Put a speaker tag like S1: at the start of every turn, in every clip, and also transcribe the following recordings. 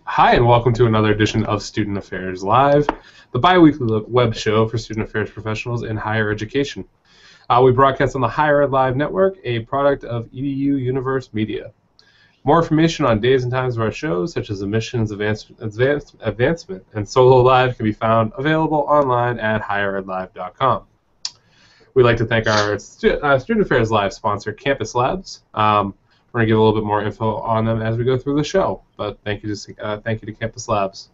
S1: Hi, and welcome to another edition of Student Affairs Live, the bi-weekly web show for student affairs professionals in higher education. We broadcast on the Higher Ed Live Network, a product of EDU Universe Media. More information on days and times of our shows, such as admissions, advancement, and solo live, can be found available online at higheredlive.com. We'd like to thank our Student Affairs Live sponsor, Campus Labs. We're going to give a little bit more info on them as we go through the show, but thank you to Campus Labs.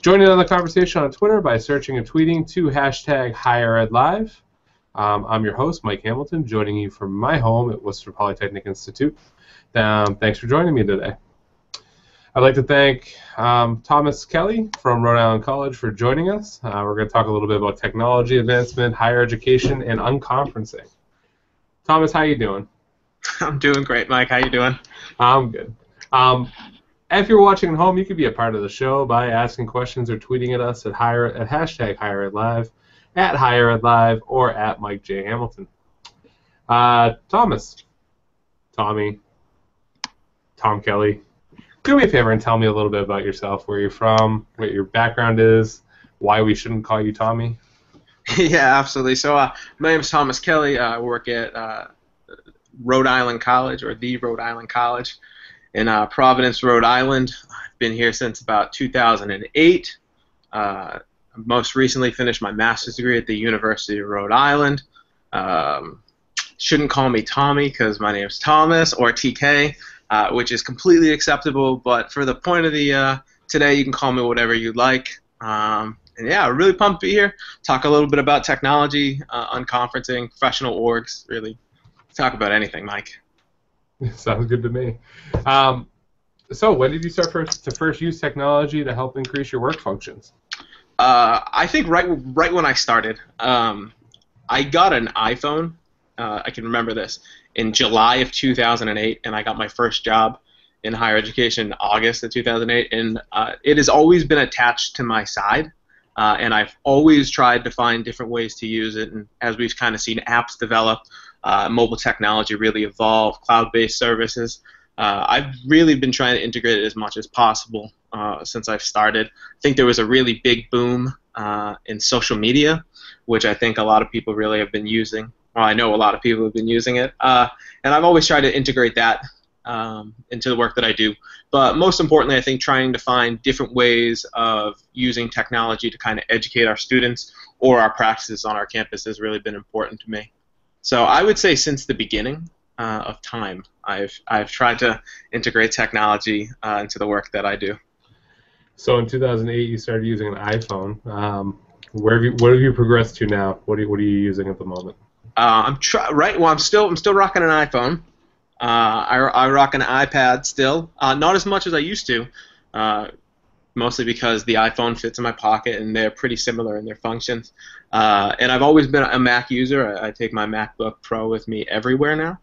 S1: Joining on the conversation on Twitter by searching and tweeting to hashtag HigherEdLive. I'm your host, Mike Hamilton, joining you from my home at Worcester Polytechnic Institute. Thanks for joining me today. I'd like to thank Thomas Kelley from Rhode Island College for joining us. We're going to talk a little bit about technology advancement, higher education, and unconferencing. Thomas, how you doing?
S2: I'm doing great, Mike. How you doing?
S1: I'm good. If you're watching at home, you could be a part of the show by asking questions or tweeting at us at hashtag HigherEdLive, at HigherEdLive, or at Mike J. Hamilton. Thomas, Tommy, Tom Kelley, do me a favor and tell me a little bit about yourself, where you're from, what your background is, why we shouldn't call you Tommy.
S2: Yeah, absolutely. So my name is Thomas Kelley. I work at Rhode Island College, or the Rhode Island College, in Providence, Rhode Island. I've been here since about 2008. Most recently finished my master's degree at the University of Rhode Island. Shouldn't call me Tommy because my name's Thomas, or TK, which is completely acceptable, but for the point of the today, you can call me whatever you'd like. And yeah, really pumped to be here. Talk a little bit about technology, unconferencing, professional orgs, really. Talk about anything, Mike.
S1: Sounds good to me. So when did you start to first use technology to help increase your work functions?
S2: I think right when I started. I got an iPhone. I can remember this in July of 2008, and I got my first job in higher education in August of 2008. And it has always been attached to my side, and I've always tried to find different ways to use it. And as we've kind of seen apps develop, mobile technology really evolve, cloud-based services. I've really been trying to integrate it as much as possible since I've started. I think there was a really big boom in social media, which I think a lot of people really have been using. Well, I know a lot of people have been using it. And I've always tried to integrate that into the work that I do. But most importantly, I think trying to find different ways of using technology to kind of educate our students or our practices on our campus has really been important to me. So I would say since the beginning of time, I've tried to integrate technology into the work that I do.
S1: So in 2008, you started using an iPhone. What have you progressed to now? What are you using at the moment?
S2: I'm still rocking an iPhone. I rock an iPad still, not as much as I used to. Mostly because the iPhone fits in my pocket and they're pretty similar in their functions. And I've always been a Mac user. I take my MacBook Pro with me everywhere now,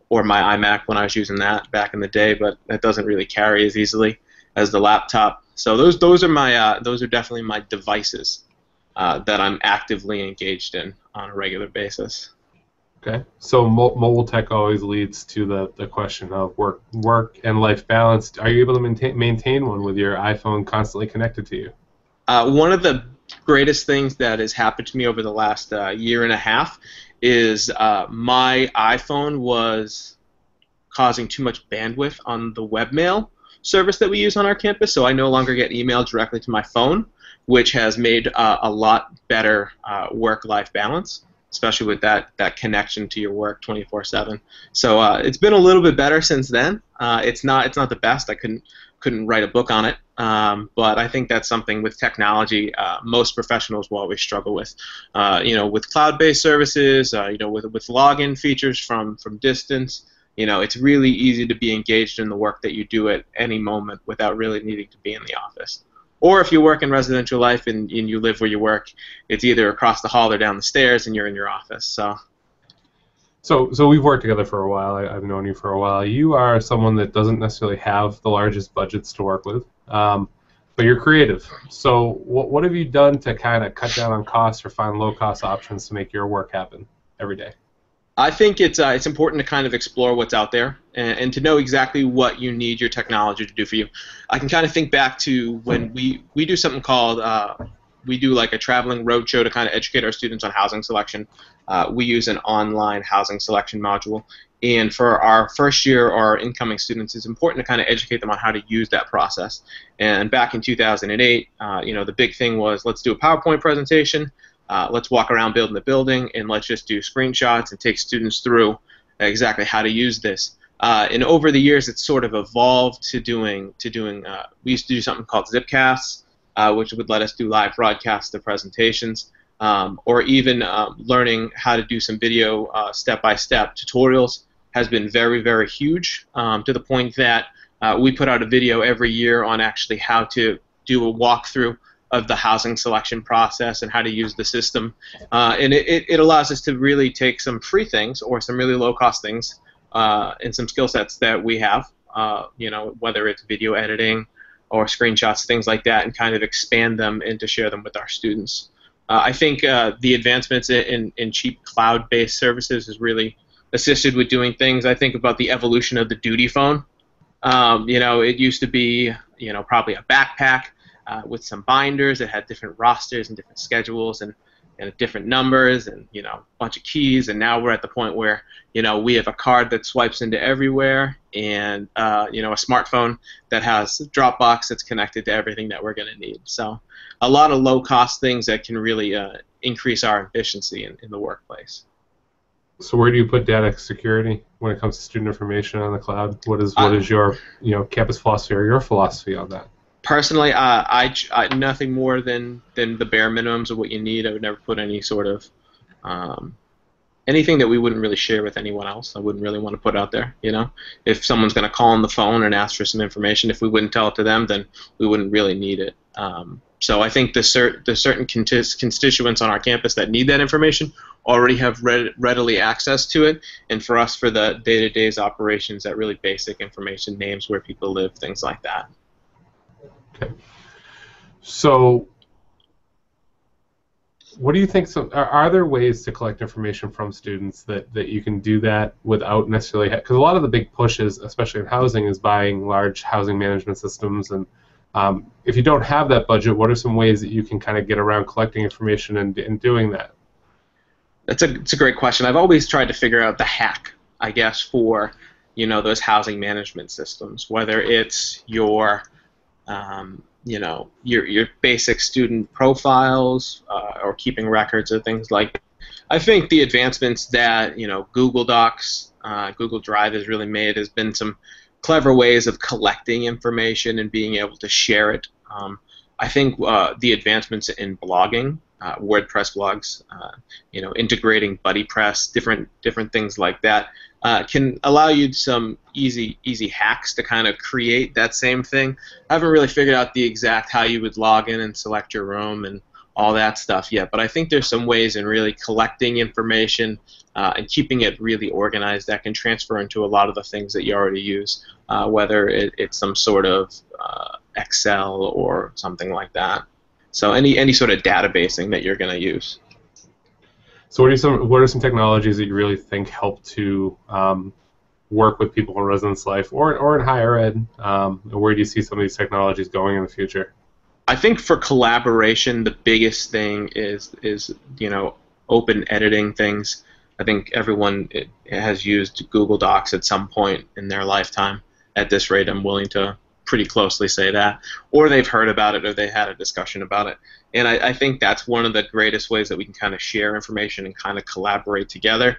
S2: or my iMac when I was using that back in the day, but that doesn't really carry as easily as the laptop. So those are definitely my devices that I'm actively engaged in on a regular basis.
S1: Okay, so mobile tech always leads to the question of work and life balance. Are you able to maintain one with your iPhone constantly connected to you?
S2: One of the greatest things that has happened to me over the last year and a half is my iPhone was causing too much bandwidth on the webmail service that we use on our campus, so I no longer get email directly to my phone, which has made a lot better work-life balance, especially with that connection to your work 24/7. So it's been a little bit better since then. It's not the best. I couldn't write a book on it, but I think that's something with technology most professionals will always struggle with. With cloud-based services, with login features from distance. It's really easy to be engaged in the work that you do at any moment without really needing to be in the office. Or if you work in residential life and you live where you work, it's either across the hall or down the stairs and you're in your office.
S1: So we've worked together for a while. I've known you for a while. You are someone that doesn't necessarily have the largest budgets to work with, but you're creative. So what have you done to kind of cut down on costs or find low-cost options to make your work happen every day?
S2: I think it's important to kind of explore what's out there and to know exactly what you need your technology to do for you. I can kind of think back to when we do something called we do like a traveling roadshow to kind of educate our students on housing selection. We use an online housing selection module, and for our first year or our incoming students, it's important to kind of educate them on how to use that process. And back in 2008, the big thing was, let's do a PowerPoint presentation. Let's walk around building the building, and let's just do screenshots and take students through exactly how to use this. And over the years, it's sort of evolved to doing. We used to do something called Zipcasts, which would let us do live broadcasts of presentations, or even learning how to do some video step-by-step tutorials has been very, very huge, to the point that we put out a video every year on actually how to do a walkthrough of the housing selection process and how to use the system. And it allows us to really take some free things or some really low-cost things and some skill sets that we have, whether it's video editing or screenshots, things like that, and kind of expand them and to share them with our students. I think the advancements in cheap cloud-based services has really assisted with doing things. I think about the evolution of the duty phone. It used to be, probably a backpack with some binders that had different rosters and different schedules and different numbers and a bunch of keys. And now we're at the point where we have a card that swipes into everywhere, and a smartphone that has Dropbox that's connected to everything that we're going to need. So a lot of low-cost things that can really increase our efficiency in the workplace.
S1: So where do you put data security when it comes to student information on the cloud? What is your campus philosophy or your philosophy on that?
S2: Personally, I nothing more than the bare minimums of what you need. I would never put any sort of anything that we wouldn't really share with anyone else. I wouldn't really want to put out there. If someone's going to call on the phone and ask for some information, if we wouldn't tell it to them, then we wouldn't really need it. So I think the certain constituents on our campus that need that information already have readily access to it, and for us, for the day-to-day operations, that really basic information, names, where people live, things like that.
S1: Okay. So what do you think? Are there ways to collect information from students that you can do that without necessarily, because a lot of the big pushes, especially in housing, is buying large housing management systems, and if you don't have that budget, what are some ways that you can kind of get around collecting information and doing that?
S2: It's a great question. I've always tried to figure out the hack, I guess, for those housing management systems, whether it's your basic student profiles or keeping records of things like that. I think the advancements that Google Docs, Google Drive has really made has been some clever ways of collecting information and being able to share it. I think the advancements in blogging, WordPress blogs, integrating BuddyPress, different things like that, can allow you some easy hacks to kind of create that same thing. I haven't really figured out the exact how you would log in and select your room and all that stuff yet, but I think there's some ways in really collecting information and keeping it really organized that can transfer into a lot of the things that you already use, whether it's some sort of Excel or something like that. So any sort of databasing that you're going to use.
S1: So what are some technologies that you really think help to work with people in residence life or in higher ed? Where do you see some of these technologies going in the future?
S2: I think for collaboration, the biggest thing is open editing things. I think everyone has used Google Docs at some point in their lifetime. At this rate, I'm willing to pretty closely say that, or they've heard about it, or they had a discussion about it. And I think that's one of the greatest ways that we can kind of share information and kind of collaborate together.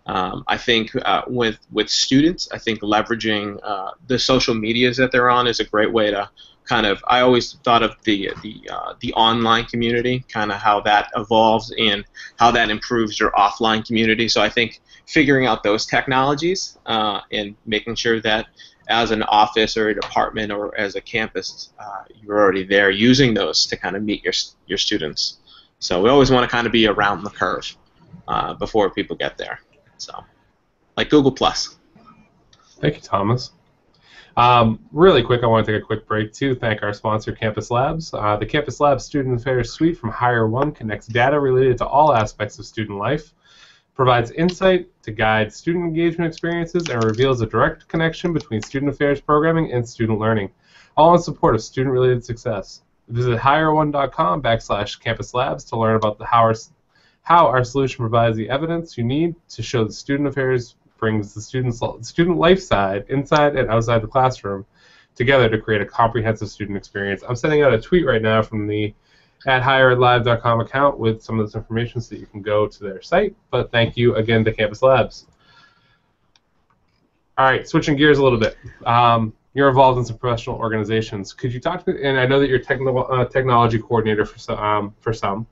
S2: I think with students, I think leveraging the social medias that they're on is a great way to kind of. I always thought of the online community, kind of how that evolves and how that improves your offline community. So I think figuring out those technologies and making sure that as an office or a department or as a campus, you're already there using those to kind of meet your students. So we always want to kind of be around the curve before people get there. So, like Google+.
S1: Thank you, Thomas. Really quick, I want to take a quick break to thank our sponsor, Campus Labs. The Campus Labs Student Affairs Suite from Hire One connects data related to all aspects of student life. provides insight to guide student engagement experiences, and reveals a direct connection between student affairs programming and student learning, all in support of student-related success. Visit hire1.com/campus labs to learn about how our solution provides the evidence you need to show that student affairs brings the student life side, inside and outside the classroom, together to create a comprehensive student experience. I'm sending out a tweet right now from the @hireedlive.com account with some of this information so that you can go to their site. But thank you again to Campus Labs. All right, switching gears a little bit. You're involved in some professional organizations. Could you talk to me, and I know that you're technology coordinator for some.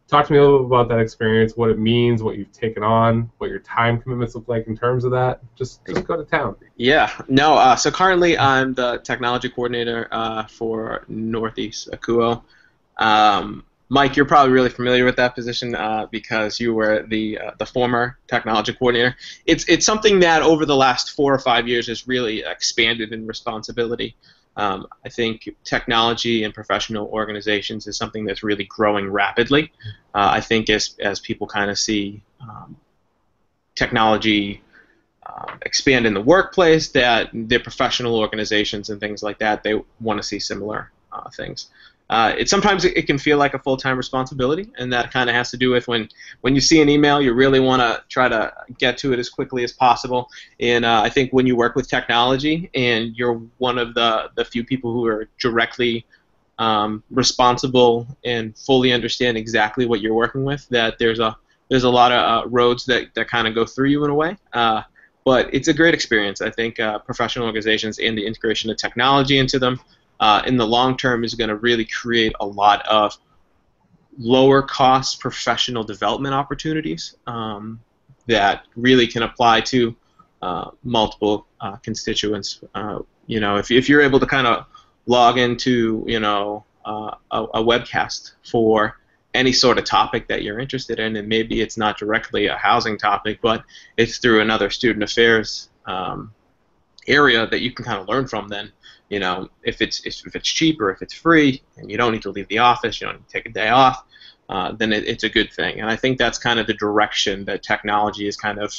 S1: Talk to me a little bit about that experience, what it means, what you've taken on, what your time commitments look like in terms of that. Just go to town.
S2: Yeah, no, so currently I'm the technology coordinator for Northeast Akuo. Mike, you're probably really familiar with that position because you were the former technology coordinator. It's something that over the last 4 or 5 years has really expanded in responsibility. I think technology and professional organizations is something that's really growing rapidly. I think as people kind of see technology expand in the workplace, that their professional organizations and things like that, they want to see similar things. Sometimes it can feel like a full-time responsibility, and that kind of has to do with when you see an email, you really want to try to get to it as quickly as possible. And I think when you work with technology and you're one of the few people who are directly responsible and fully understand exactly what you're working with, that there's a lot of roads that kind of go through you in a way. But it's a great experience. I think professional organizations and the integration of technology into them in the long term is going to really create a lot of lower cost professional development opportunities that really can apply to multiple constituents. If you're able to kind of log into a webcast for any sort of topic that you're interested in, and maybe it's not directly a housing topic, but it's through another student affairs area that you can kind of learn from, then if it's cheap or if it's free and you don't need to leave the office, you don't need to take a day off, then it's a good thing. And I think that's kind of the direction that technology is kind of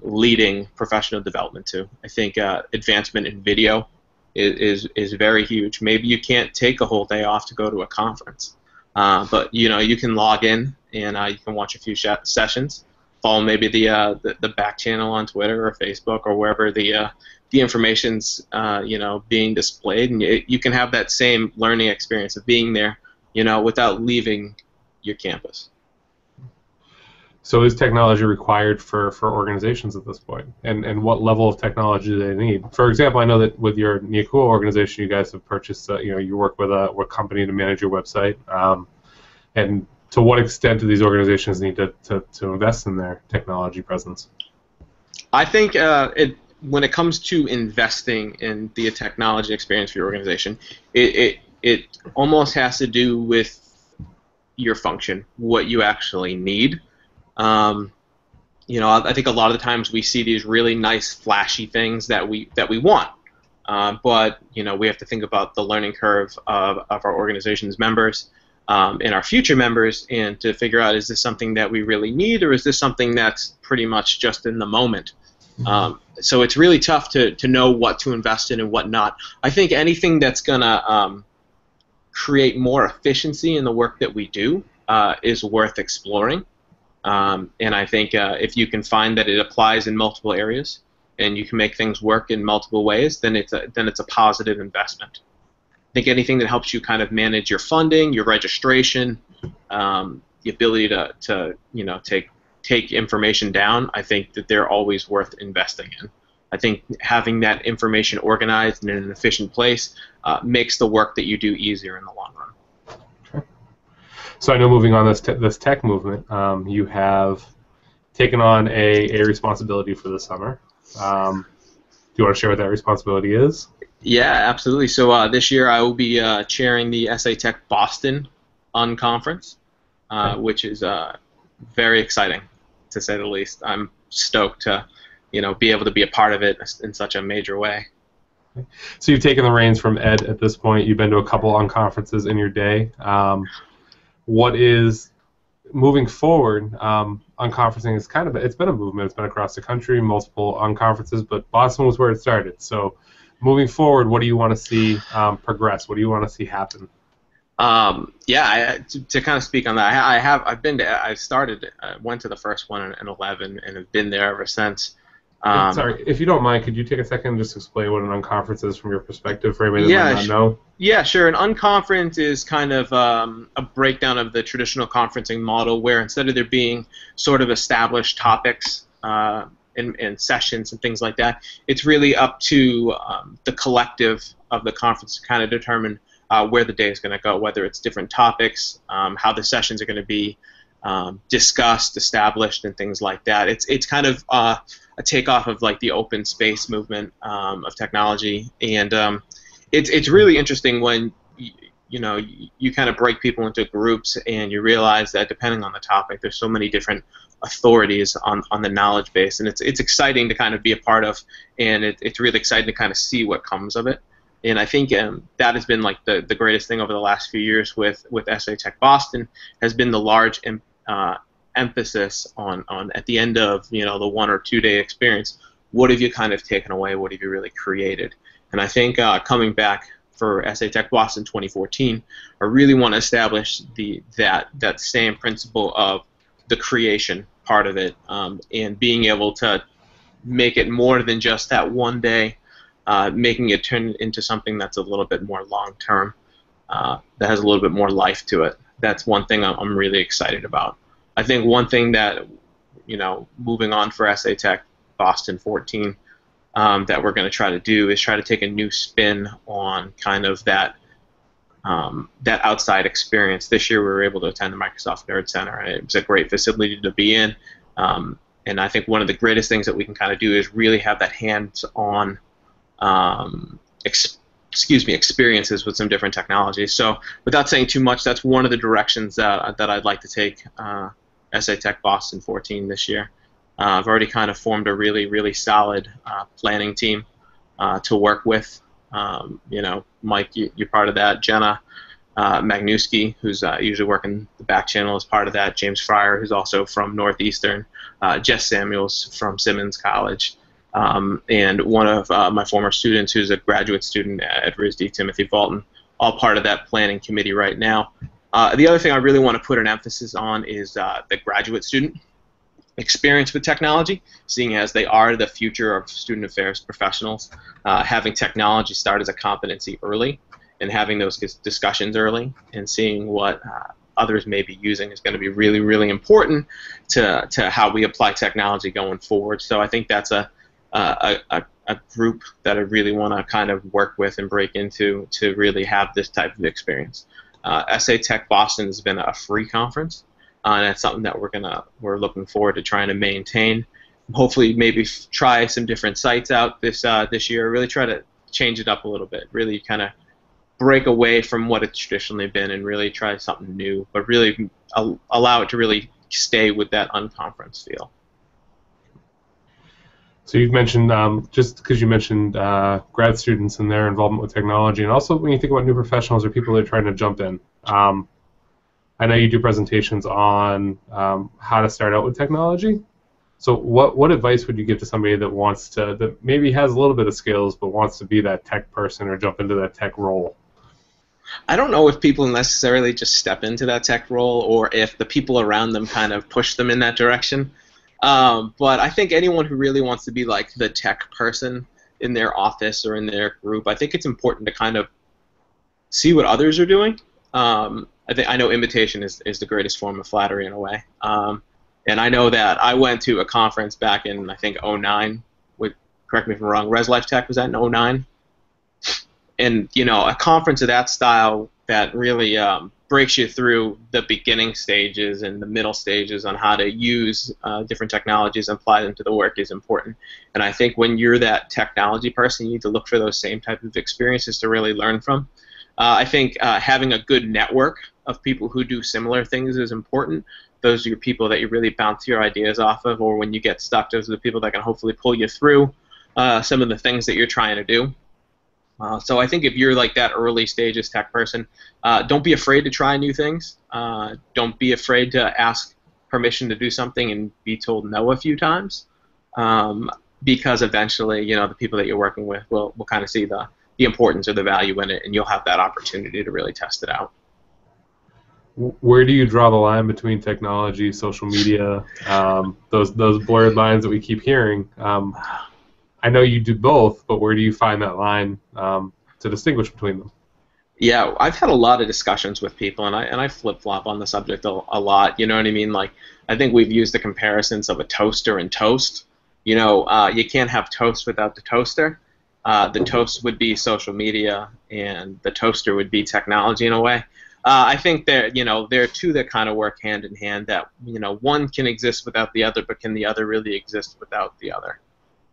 S2: leading professional development to. I think advancement in video is very huge. Maybe you can't take a whole day off to go to a conference, but you can log in and you can watch a few sessions, follow maybe the back channel on Twitter or Facebook or wherever the information's being displayed, and you can have that same learning experience of being there, without leaving your campus.
S1: So is technology required for organizations at this point? And what level of technology do they need? For example, I know that with your Akuo organization, you guys have purchased, you work with a company to manage your website. And to what extent do these organizations need to invest in their technology presence?
S2: I think when it comes to investing in the technology experience for your organization, it almost has to do with your function, what you actually need. I think a lot of the times we see these really nice, flashy things that we want, but we have to think about the learning curve of our organization's members and our future members, and to figure out, is this something that we really need, or is this something that's pretty much just in the moment? So it's really tough to know what to invest in and what not. I think anything that's going to create more efficiency in the work that we do is worth exploring. And I think if you can find that it applies in multiple areas and you can make things work in multiple ways, then it's a positive investment. I think anything that helps you kind of manage your funding, your registration, the ability to take information down, I think that they're always worth investing in. I think having that information organized and in an efficient place makes the work that you do easier in the long run.
S1: Okay. So I know, moving on this tech movement, you have taken on a responsibility for the summer. Do you want to share what that responsibility is?
S2: Yeah, absolutely. So this year I will be chairing the SA Tech Boston Unconference, which is very exciting, to say the least. I'm stoked to be able to be a part of it in such a major way.
S1: So you've taken the reins from Ed at this point. You've been to a couple unconferences in your day. What is moving forward, unconferencing is it's been a movement. It's been across the country, multiple unconferences, but Boston was where it started. So moving forward, what do you want to see progress? What do you want to see happen?
S2: To kind of speak on that, I went to the first one in 11 and have been there ever since.
S1: Sorry, if you don't mind, could you take a second and just explain what an unconference is from your perspective for anybody that might not know?
S2: Yeah, sure. An unconference is kind of a breakdown of the traditional conferencing model where instead of there being sort of established topics and sessions and things like that, it's really up to the collective of the conference to kind of determine where the day is going to go, whether it's different topics, how the sessions are going to be discussed, established, and things like that. It's kind of a takeoff of like the open space movement of technology, and it's really interesting when you kind of break people into groups and you realize that depending on the topic, there's so many different authorities on the knowledge base, and it's exciting to kind of be a part of, and it's really exciting to kind of see what comes of it. And I think that has been like the greatest thing over the last few years with SA Tech Boston has been the large emphasis on at the end of the 1 or 2 day experience, what have you kind of taken away? What have you really created? And I think coming back for SA Tech Boston 2014, I really want to establish that same principle of the creation part of it, and being able to make it more than just that 1 day. Making it turn into something that's a little bit more long-term, that has a little bit more life to it. That's one thing I'm really excited about. I think one thing that, moving on for SA Tech Boston 14, that we're going to try to do is try to take a new spin on kind of that outside experience. This year we were able to attend the Microsoft Nerd Center, and it was a great facility to be in. And I think one of the greatest things that we can kind of do is really have that hands-on experiences with some different technologies. So without saying too much, that's one of the directions that I'd like to take SA Tech Boston 14 this year. I've already kind of formed a really, really solid planning team to work with. Mike, you're part of that. Jenna Magnuski, who's usually working the back channel, is part of that. James Fryer, who's also from Northeastern. Jess Samuels from Simmons College. And one of my former students who's a graduate student at RISD, Timothy Fulton, all part of that planning committee right now. The other thing I really want to put an emphasis on is the graduate student experience with technology, seeing as they are the future of student affairs professionals. Having technology start as a competency early and having those discussions early and seeing what others may be using is going to be really, really important to how we apply technology going forward. So I think that's a group that I really want to kind of work with and break into to really have this type of experience. SA Tech Boston has been a free conference, and that's something that we're looking forward to trying to maintain. Hopefully, maybe try some different sites out this year. Really try to change it up a little bit. Really kind of break away from what it's traditionally been and really try something new, but really allow it to really stay with that unconference feel.
S1: So you've mentioned, just because you mentioned grad students and their involvement with technology, and also when you think about new professionals or people that are trying to jump in, I know you do presentations on how to start out with technology. So what advice would you give to somebody that maybe has a little bit of skills but wants to be that tech person or jump into that tech role?
S2: I don't know if people necessarily just step into that tech role or if the people around them kind of push them in that direction. But I think anyone who really wants to be like the tech person in their office or in their group, I think it's important to kind of see what others are doing. I know imitation is the greatest form of flattery in a way. And I know that I went to a conference back in, I think, 2009. Correct me if I'm wrong, ResLife Tech, was that in 2009? And, a conference of that style that really breaks you through the beginning stages and the middle stages on how to use different technologies and apply them to the work is important. And I think when you're that technology person, you need to look for those same type of experiences to really learn from. I think having a good network of people who do similar things is important. Those are your people that you really bounce your ideas off of, or when you get stuck, those are the people that can hopefully pull you through some of the things that you're trying to do. So I think if you're like that early stages tech person, don't be afraid to try new things. Don't be afraid to ask permission to do something and be told no a few times, because eventually, the people that you're working with will kind of see the importance or the value in it, and you'll have that opportunity to really test it out.
S1: Where do you draw the line between technology, social media, those blurred lines that we keep hearing? I know you do both, but where do you find that line to distinguish between them?
S2: Yeah, I've had a lot of discussions with people, and I flip-flop on the subject a lot. You know what I mean? Like, I think we've used the comparisons of a toaster and toast. You can't have toast without the toaster. The toast would be social media, and the toaster would be technology in a way. I think there are two that kind of work hand in hand. That one can exist without the other, but can the other really exist without the other?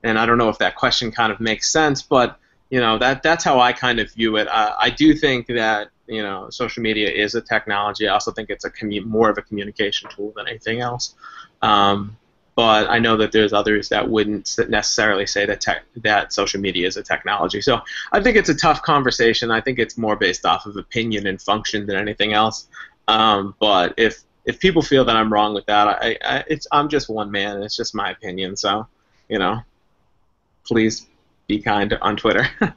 S2: And I don't know if that question kind of makes sense, but that's how I kind of view it. I do think that social media is a technology. I also think it's more of a communication tool than anything else. But I know that there's others that wouldn't necessarily say that social media is a technology. So I think it's a tough conversation. I think it's more based off of opinion and function than anything else. But if people feel that I'm wrong with that, I'm just one man, and it's just my opinion. So, please be kind on Twitter.
S1: You've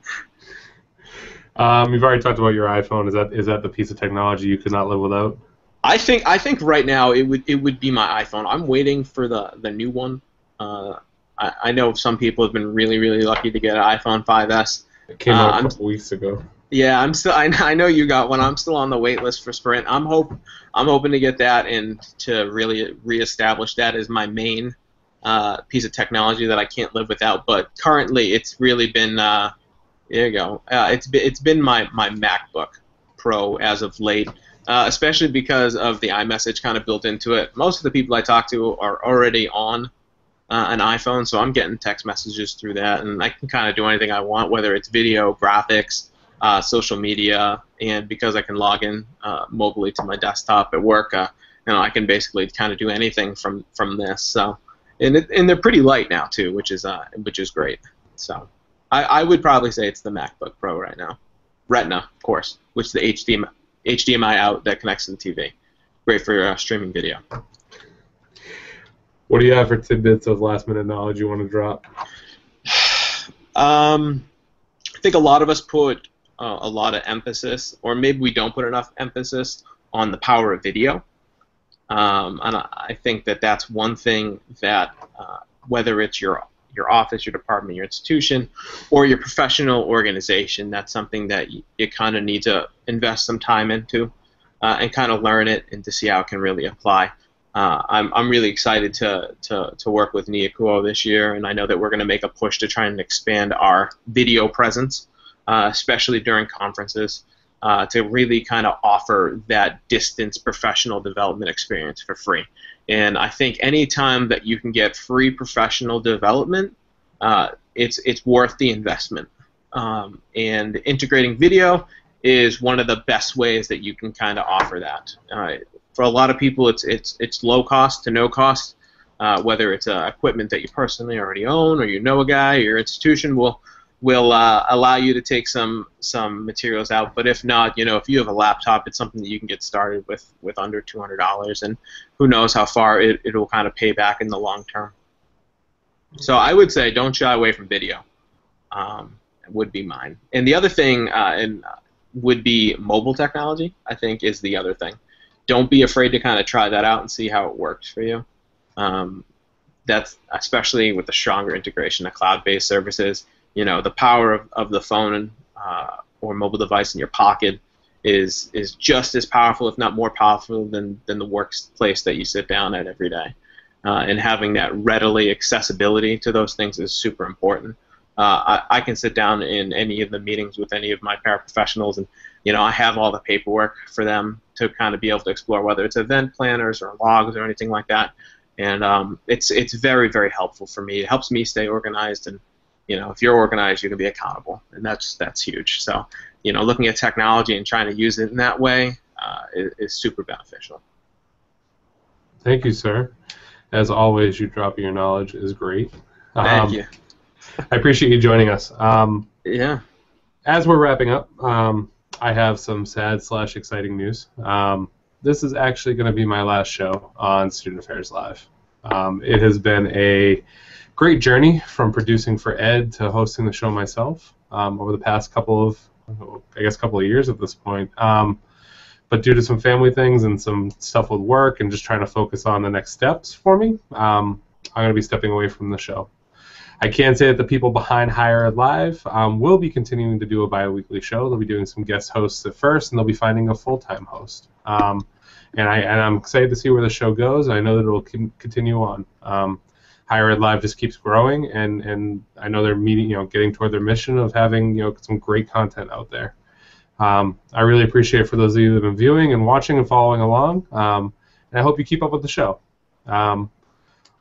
S1: already talked about your iPhone. Is that the piece of technology you could not live without?
S2: I think right now it would be my iPhone. I'm waiting for the new one. I know some people have been really, really lucky to get an iPhone 5S.
S1: It came out a couple weeks ago.
S2: Yeah, I know you got one. I'm still on the wait list for Sprint. I'm hoping to get that and to really reestablish that as my main piece of technology that I can't live without. But currently, it's really been there you go. It's been my MacBook Pro as of late. Especially because of the iMessage kind of built into it. Most of the people I talk to are already on an iPhone, so I'm getting text messages through that, and I can kind of do anything I want, whether it's video, graphics, social media, and because I can log in mobilely to my desktop at work, I can basically kind of do anything from this. So, and they're pretty light now too, which is great. So, I would probably say it's the MacBook Pro right now. Retina, of course, which is the HDMI out that connects to the TV. Great for streaming video.
S1: What do you have for tidbits of last-minute knowledge you want to drop?
S2: I think a lot of us put a lot of emphasis, or maybe we don't put enough emphasis on the power of video. And I think that that's one thing that whether it's your office, your department, your institution, or your professional organization, that's something that you kind of need to invest some time into and kind of learn it and to see how it can really apply. I'm really excited to work with Niakuo this year, and I know that we're going to make a push to try and expand our video presence, especially during conferences, to really kind of offer that distance professional development experience for free. And I think any time that you can get free professional development, it's worth the investment. And integrating video is one of the best ways that you can kind of offer that. For a lot of people, it's low cost to no cost. Whether it's equipment that you personally already own, or a guy, or your institution will allow you to take some materials out. But if not, if you have a laptop, it's something that you can get started with under $200, and who knows how far it'll kind of pay back in the long term. So I would say don't shy away from video. Would be mine. And the other thing would be mobile technology, I think, is the other thing. Don't be afraid to kind of try that out and see how it works for you. That's especially with the stronger integration of cloud-based services. The power of the phone or mobile device in your pocket is just as powerful, if not more powerful, than the workplace that you sit down at every day. And having that readily accessibility to those things is super important. I can sit down in any of the meetings with any of my paraprofessionals, and I have all the paperwork for them to kind of be able to explore, whether it's event planners or logs or anything like that. And it's very, very helpful for me. It helps me stay organized, and if you're organized, you can be accountable, and that's huge. So looking at technology and trying to use it in that way is super beneficial.
S1: Thank you, sir. As always, you dropping your knowledge is great.
S2: Thank you.
S1: I appreciate you joining us.
S2: Yeah.
S1: as we're wrapping up, I have some sad/exciting news. This is actually going to be my last show on Student Affairs Live. It has been a great journey from producing for Ed to hosting the show myself over the past couple of years at this point. But due to some family things and some stuff with work and just trying to focus on the next steps for me, I'm going to be stepping away from the show. I can say that the people behind Higher Ed Live will be continuing to do a bi-weekly show. They'll be doing some guest hosts at first, and they'll be finding a full-time host. And I'm excited to see where the show goes. I know that it will continue on. Higher Ed Live just keeps growing, and I know they're getting toward their mission of having some great content out there. I really appreciate it for those of you that have been viewing and watching and following along, and I hope you keep up with the show.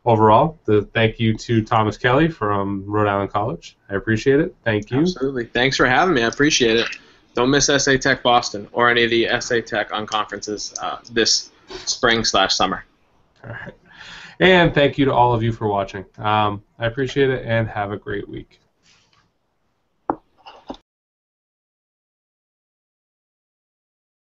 S1: Overall, thank you to Thomas Kelley from Rhode Island College. I appreciate it. Thank you.
S2: Absolutely. Thanks for having me. I appreciate it. Don't miss SA Tech Boston or any of the SA Tech conferences this spring/summer.
S1: All right. And thank you to all of you for watching. I appreciate it, and have a great week.